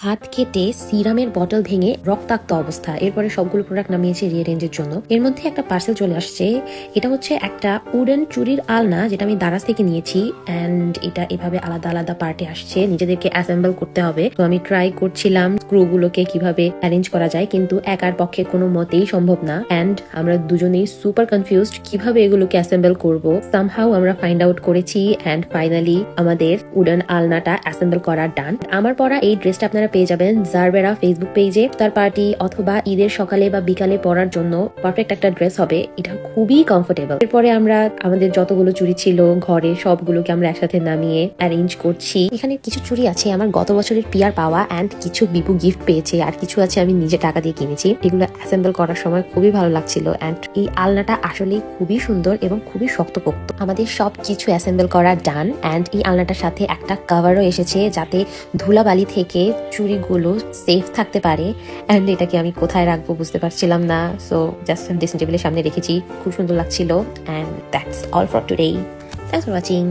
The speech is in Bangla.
হাত কেটে সিরামের বটল ভেঙে রক্তাক্ত অবস্থা। এরপরে সবগুলো প্রোডাক্ট নামিয়েছি রিঅ্যারেঞ্জের জন্য। এর মধ্যে একটা পার্সেল চলে আসছে। এটা হচ্ছে একটা উডেন চুরির আলনা, যেটা আমি দারাজ থেকে নিয়েছি। অ্যান্ড এটা এভাবে আলাদা আলাদা পার্টে আসছে, নিজেদেরকে অ্যাসেম্বল করতে হবে। তো আমি ট্রাই করছিলাম স্ক্রুগুলোকে কিভাবে অ্যারেঞ্জ করা যায়, কিন্তু একার পক্ষে কোনো মতেই সম্ভব না। অ্যান্ড আমরা দুজনেই সুপার কনফিউজড কিভাবে এগুলোকে অ্যাসেম্বল করব। সামহাউ আমরা ফাইন্ড আউট করেছি অ্যান্ড ফাইনালি আমাদের উডেন আলনাটা অ্যাসেম্বল করা ডান। আমার পরা এই ড্রেসটা আপনারা পেয়ে যাবেন জারবেরা ফেসবুক পেজে। তার পার্টি অথবা ঈদের সকালে বা বিকালে পরার জন্য পারফেক্ট একটা ড্রেস হবে। এটা খুবই কমফোর্টেবল। এরপরে আমরা আমাদের যতগুলো চুড়ি ছিল ঘরে সবগুলোকে আমরা একসাথে নামিয়ে অ্যারেঞ্জ করছি। এখানে কিছু চুড়ি আছে আমার গত বছরের পিয়ার পাওয়া, অ্যান্ড কিছু বিপু গিফট পেয়েছে, আর কিছু আছে আমি নিজে টাকা দিয়ে কিনেছি। এগুলো অ্যাসেম্বল করার সময় খুবই ভালো লাগছিল। অ্যান্ড এই আলনাটা আসলে খুবই সুন্দর এবং খুবই শক্তপোক্ত। আমাদের সব কিছু অ্যাসেম্বল করা ডান। অ্যান্ড এই আলনাটার সাথে একটা কভারও এসেছে, যাতে ধুলাবালি থেকে চুড়িগুলো সেফ থাকতে পারে। অ্যান্ড এটাকে আমি কোথায় রাখবো বুঝতে পারছিলাম না, সো জাস্ট ড্রেসিং টেবিলের সামনে রেখেছি। খুব সুন্দর লাগছিল। And that's all for today. Thanks for watching.